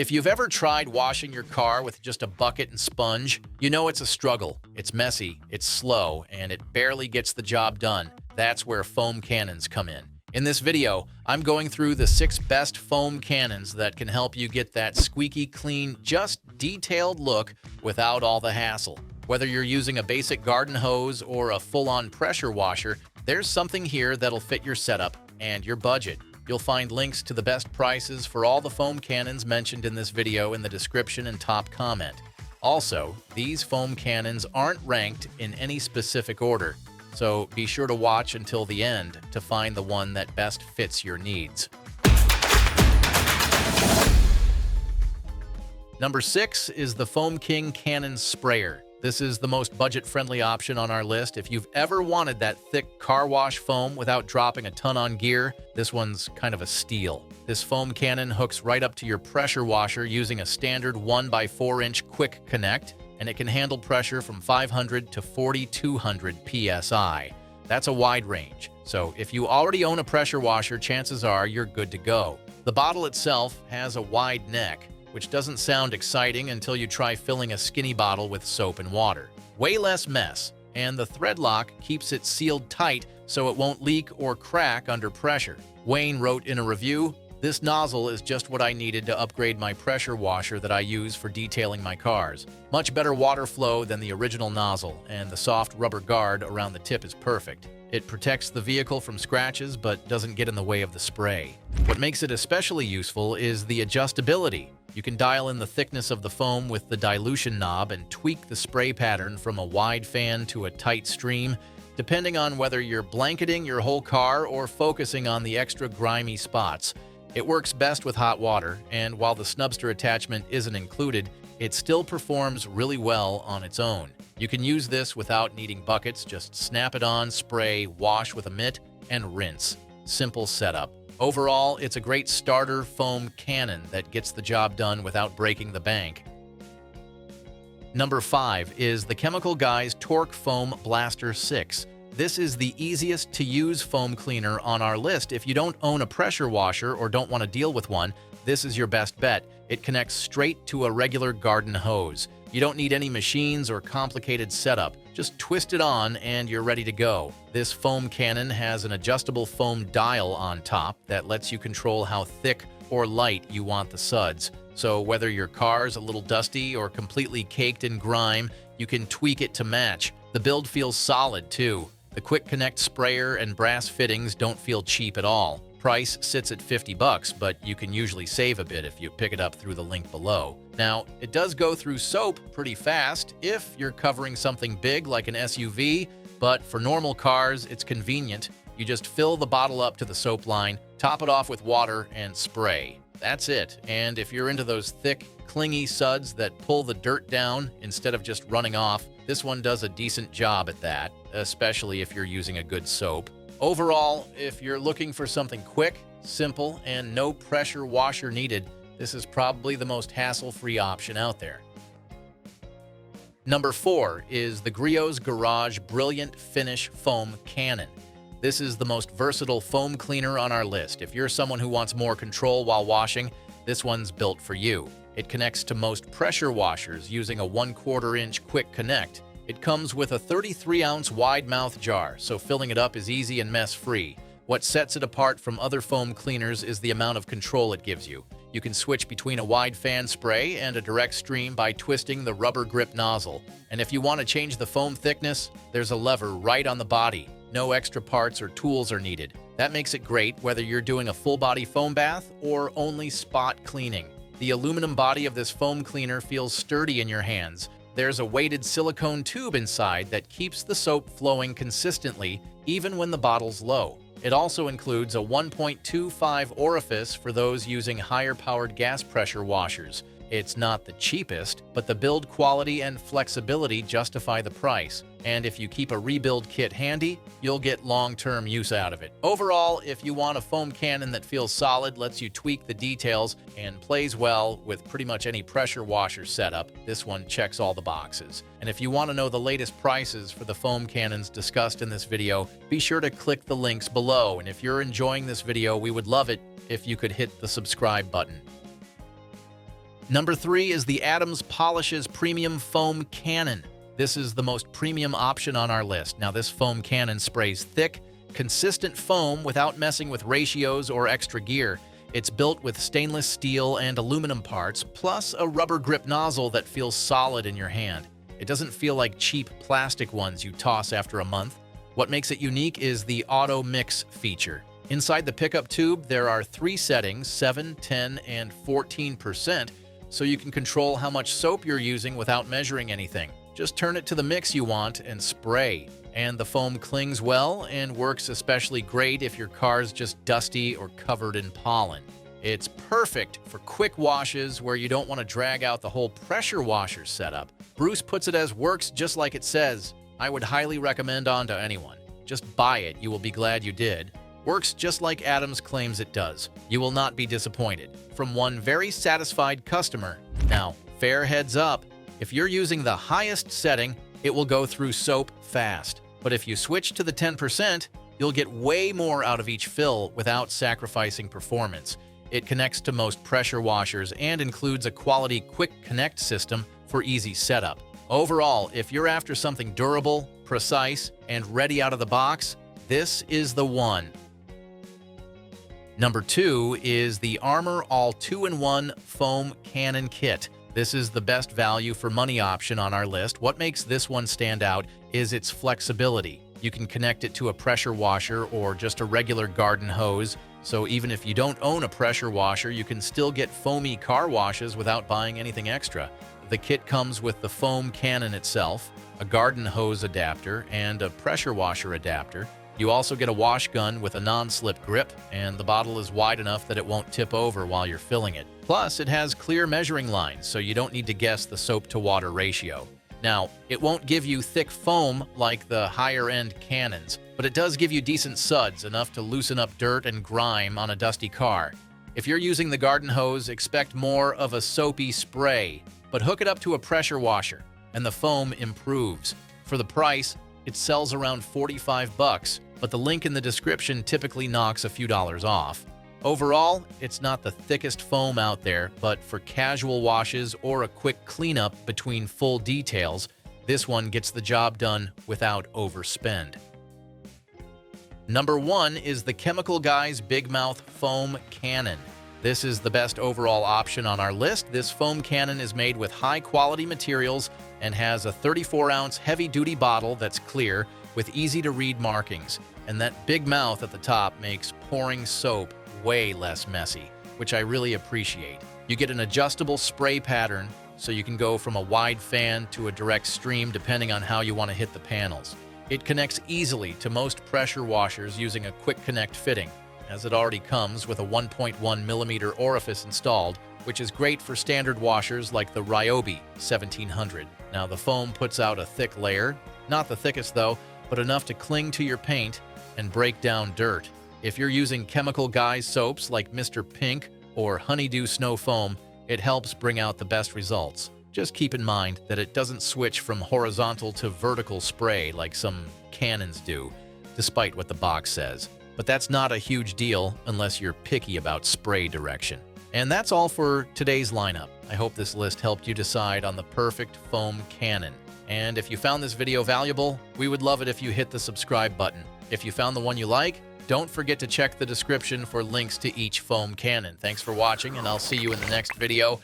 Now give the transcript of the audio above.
If you've ever tried washing your car with just a bucket and sponge, you know it's a struggle. It's messy, it's slow, and it barely gets the job done. That's where foam cannons come in. In this video, I'm going through the 6 best foam cannons that can help you get that squeaky clean, just detailed look without all the hassle. Whether you're using a basic garden hose or a full-on pressure washer, there's something here that'll fit your setup and your budget. You'll find links to the best prices for all the foam cannons mentioned in this video in the description and top comment. Also, these foam cannons aren't ranked in any specific order, so be sure to watch until the end to find the one that best fits your needs. Number 6 is the Foam King Cannon Sprayer. This is the most budget-friendly option on our list. If you've ever wanted that thick car wash foam without dropping a ton on gear, this one's kind of a steal. This foam cannon hooks right up to your pressure washer using a standard 1x4-inch quick connect, and it can handle pressure from 500 to 4,200 psi. That's a wide range, so if you already own a pressure washer, chances are you're good to go. The bottle itself has a wide neck, which doesn't sound exciting until you try filling a skinny bottle with soap and water. Way less mess, and the thread lock keeps it sealed tight so it won't leak or crack under pressure. Wayne wrote in a review, "This nozzle is just what I needed to upgrade my pressure washer that I use for detailing my cars. Much better water flow than the original nozzle, and the soft rubber guard around the tip is perfect. It protects the vehicle from scratches but doesn't get in the way of the spray." What makes it especially useful is the adjustability. You can dial in the thickness of the foam with the dilution knob and tweak the spray pattern from a wide fan to a tight stream, depending on whether you're blanketing your whole car or focusing on the extra grimy spots. It works best with hot water, and while the snubster attachment isn't included, it still performs really well on its own. You can use this without needing buckets, just snap it on, spray, wash with a mitt, and rinse. Simple setup. Overall, it's a great starter foam cannon that gets the job done without breaking the bank. Number 5 is the Chemical Guys Torque Foam Blaster 6. This is the easiest to use foam cleaner on our list. If you don't own a pressure washer or don't want to deal with one, this is your best bet. It connects straight to a regular garden hose. You don't need any machines or complicated setup. Just twist it on and you're ready to go. This foam cannon has an adjustable foam dial on top that lets you control how thick or light you want the suds. So whether your car's a little dusty or completely caked in grime, you can tweak it to match. The build feels solid too. The Quick Connect sprayer and brass fittings don't feel cheap at all. Price sits at $50, but you can usually save a bit if you pick it up through the link below. Now, it does go through soap pretty fast if you're covering something big like an SUV, but for normal cars, it's convenient. You just fill the bottle up to the soap line, top it off with water, and spray. That's it. And if you're into those thick, clingy suds that pull the dirt down instead of just running off, this one does a decent job at that, especially if you're using a good soap. Overall, if you're looking for something quick, simple, and no pressure washer needed, this is probably the most hassle-free option out there. Number 4 is the Grio's Garage Brilliant Finish Foam Cannon. This is the most versatile foam cleaner on our list. If you're someone who wants more control while washing, this one's built for you. It connects to most pressure washers using a 1/4-inch quick connect. It comes with a 33-ounce wide mouth jar, so filling it up is easy and mess-free. What sets it apart from other foam cleaners is the amount of control it gives you. You can switch between a wide fan spray and a direct stream by twisting the rubber grip nozzle. And if you want to change the foam thickness, there's a lever right on the body. No extra parts or tools are needed. That makes it great whether you're doing a full-body foam bath or only spot cleaning. The aluminum body of this foam cleaner feels sturdy in your hands. There's a weighted silicone tube inside that keeps the soap flowing consistently, even when the bottle's low. It also includes a 1.25 orifice for those using higher-powered gas pressure washers. It's not the cheapest, but the build quality and flexibility justify the price. And if you keep a rebuild kit handy, you'll get long-term use out of it. Overall, if you want a foam cannon that feels solid, lets you tweak the details, and plays well with pretty much any pressure washer setup, this one checks all the boxes. And if you want to know the latest prices for the foam cannons discussed in this video, be sure to click the links below. And if you're enjoying this video, we would love it if you could hit the subscribe button. Number 3 is the Adams Polishes Premium Foam Cannon. This is the most premium option on our list. Now, this foam cannon sprays thick, consistent foam without messing with ratios or extra gear. It's built with stainless steel and aluminum parts, plus a rubber grip nozzle that feels solid in your hand. It doesn't feel like cheap plastic ones you toss after a month. What makes it unique is the auto mix feature. Inside the pickup tube, there are 3 settings, 7, 10, and 14%, so you can control how much soap you're using without measuring anything. Just turn it to the mix you want and spray. And the foam clings well and works especially great if your car's just dusty or covered in pollen. It's perfect for quick washes where you don't want to drag out the whole pressure washer setup. Bruce puts it as works just like it says. I would highly recommend on to anyone. Just buy it, you will be glad you did. Works just like Adams claims it does. You will not be disappointed. From one very satisfied customer. Now, fair heads up, if you're using the highest setting, it will go through soap fast. But if you switch to the 10%, you'll get way more out of each fill without sacrificing performance. It connects to most pressure washers and includes a quality quick connect system for easy setup. Overall, if you're after something durable, precise, and ready out of the box, this is the one. Number 2 is the Armor All 2-in-1 Foam Cannon Kit. This is the best value for money option on our list. What makes this one stand out is its flexibility. You can connect it to a pressure washer or just a regular garden hose, so even if you don't own a pressure washer, you can still get foamy car washes without buying anything extra. The kit comes with the foam cannon itself, a garden hose adapter, and a pressure washer adapter. You also get a wash gun with a non-slip grip, and the bottle is wide enough that it won't tip over while you're filling it. Plus, it has clear measuring lines, so you don't need to guess the soap-to-water ratio. Now, it won't give you thick foam like the higher-end cannons, but it does give you decent suds, enough to loosen up dirt and grime on a dusty car. If you're using the garden hose, expect more of a soapy spray, but hook it up to a pressure washer, and the foam improves. For the price, it sells around $45, but the link in the description typically knocks a few dollars off. Overall, it's not the thickest foam out there, but for casual washes or a quick cleanup between full details, this one gets the job done without overspend. Number 1 is the Chemical Guys Big Mouth Foam Cannon. This is the best overall option on our list. This foam cannon is made with high-quality materials and has a 34-ounce heavy-duty bottle that's clear with easy-to-read markings. And that big mouth at the top makes pouring soap way less messy, which I really appreciate. You get an adjustable spray pattern, so you can go from a wide fan to a direct stream depending on how you want to hit the panels. It connects easily to most pressure washers using a quick connect fitting, as it already comes with a 1.1 millimeter orifice installed, which is great for standard washers like the Ryobi 1700. Now, the foam puts out a thick layer, not the thickest though, but enough to cling to your paint and break down dirt. If you're using Chemical Guys soaps like Mr. Pink or Honeydew Snow Foam, it helps bring out the best results. Just keep in mind that it doesn't switch from horizontal to vertical spray like some cannons do, despite what the box says. But that's not a huge deal unless you're picky about spray direction. And that's all for today's lineup. I hope this list helped you decide on the perfect foam cannon. And if you found this video valuable, we would love it if you hit the subscribe button. If you found the one you like, don't forget to check the description for links to each foam cannon. Thanks for watching, and I'll see you in the next video.